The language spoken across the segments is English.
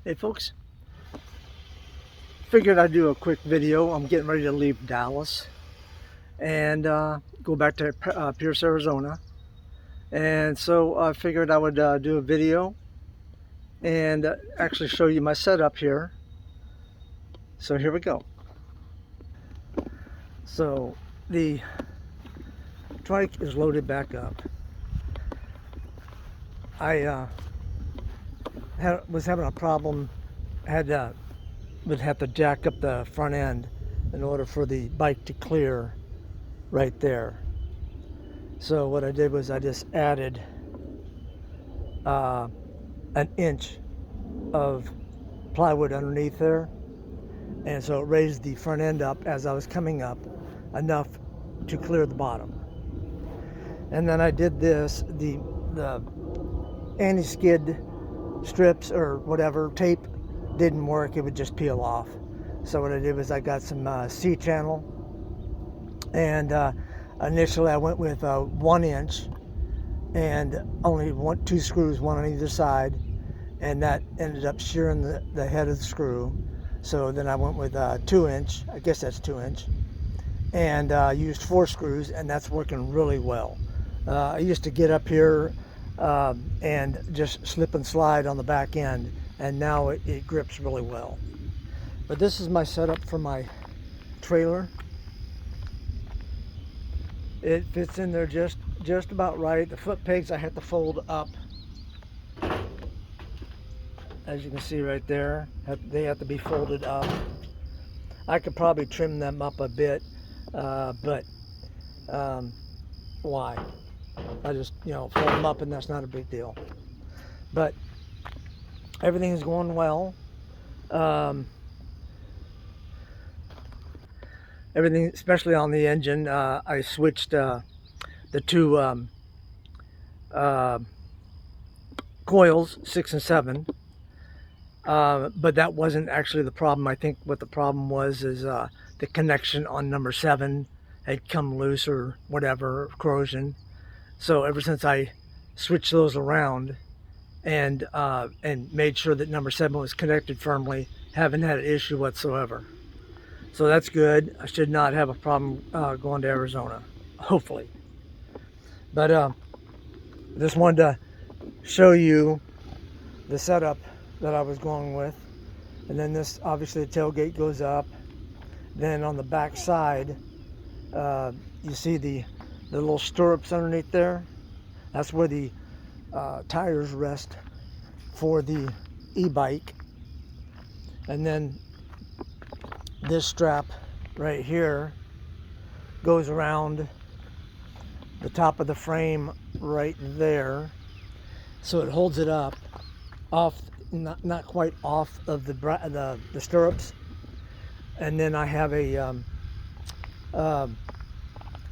Hey folks, figured I'd do a quick video. I'm getting ready to leave Dallas and go back to Pierce, Arizona. And so I figured I would do a video and actually show you my setup here. So here we go. So the trike is loaded back up. I was having a problem, would have to jack up the front end in order for the bike to clear right there. So what I did was I just added an inch of plywood underneath there, and so it raised the front end up as I was coming up enough to clear the bottom. And then I did this, the anti-skid strips or whatever tape didn't work, it would just peel off. So what I did was I got some C-channel, and initially I went with 1 inch and only two screws, one on either side, and that ended up shearing the head of the screw. So then I went with 2 inch, I guess that's 2 inch, and used 4 screws, and that's working really well. I used to get up here and just slip and slide on the back end, and now it grips really well. But this is my setup for my trailer. It fits in there just about right. The foot pegs I had to fold up, as you can see right there. They have to be folded up. I could probably trim them up a bit, but why? I just, fold them up, and that's not a big deal. But everything is going well. Everything, especially on the engine, I switched the two coils, 6 and 7. But that wasn't actually the problem. I think what the problem was is the connection on number 7 had come loose or whatever, corrosion. So ever since I switched those around and made sure that number 7 was connected firmly, haven't had an issue whatsoever. So that's good. I should not have a problem going to Arizona, hopefully. But just wanted to show you the setup that I was going with. And then this, obviously the tailgate goes up. Then on the back side, you see the little stirrups underneath there. That's where the tires rest for the e-bike. And then this strap right here goes around the top of the frame right there, so it holds it up off, not quite off of the stirrups. And then I have a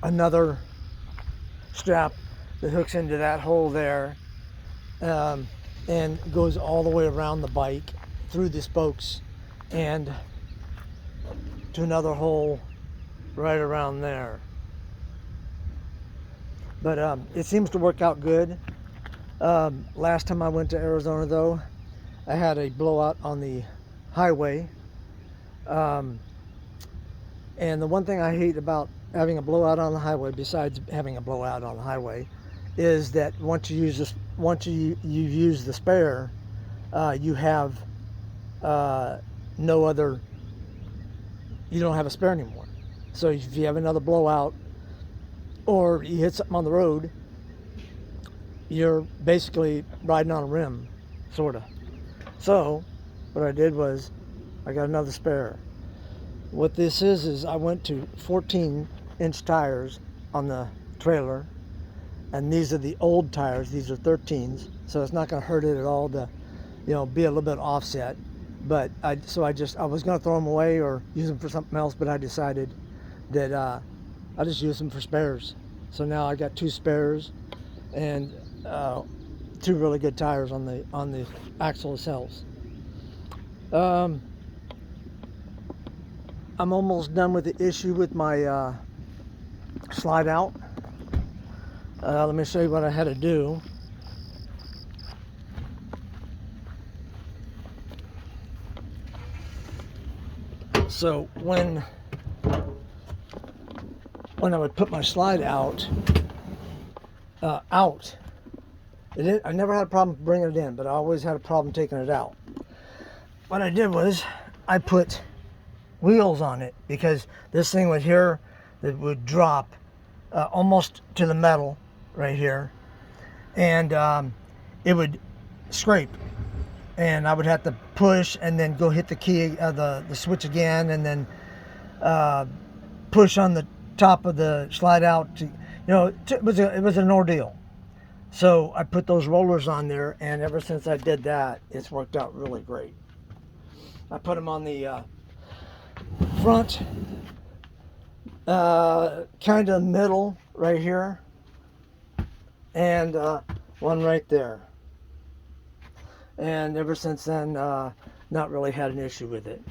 another strap that hooks into that hole there, and goes all the way around the bike through the spokes and to another hole right around there. But it seems to work out good. Last time I went to Arizona, though, I had a blowout on the highway. And the one thing I hate about having a blowout on the highway, besides having a blowout on the highway, is that once you use you use the spare, you have no other. You don't have a spare anymore. So if you have another blowout or you hit something on the road, you're basically riding on a rim, sort of. So what I did was I got another spare. What this is I went to 14-inch tires on the trailer, and these are the old tires. These are 13s, so it's not going to hurt it at all to, be a little bit offset. But I was going to throw them away or use them for something else, but I decided that I'll just use them for spares. So now I got 2 spares and 2 really good tires on the axle themselves. I'm almost done with the issue with my slide out. Let me show you what I had to do. So when I would put my slide out, I never had a problem bringing it in, but I always had a problem taking it out. What I did was I put wheels on it, because this thing would here that would drop almost to the metal right here, and it would scrape, and I would have to push and then go hit the key, the switch again, and then push on the top of the slide out. It was an ordeal. So I put those rollers on there, and ever since I did that, it's worked out really great. I put them on the front, kind of middle right here, and one right there. And ever since then, not really had an issue with it.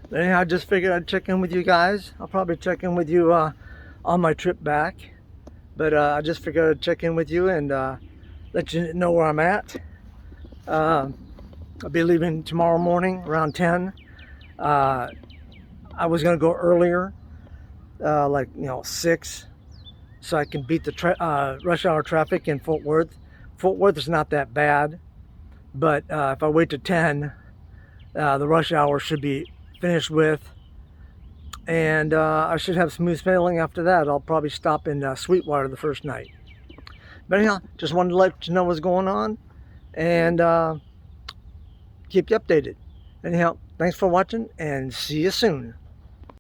But anyhow, I just figured I'd check in with you guys. I'll probably check in with you on my trip back. But I just figured I'd check in with you and let you know where I'm at. I'll be leaving tomorrow morning around 10. I was going to go earlier, like 6, so I can beat the rush hour traffic in Fort Worth. Fort Worth is not that bad, but if I wait to 10, the rush hour should be finished with, and I should have smooth sailing after that. I'll probably stop in Sweetwater the first night. But anyhow, just wanted to let you know what's going on, and keep you updated. Anyhow, thanks for watching, and see you soon.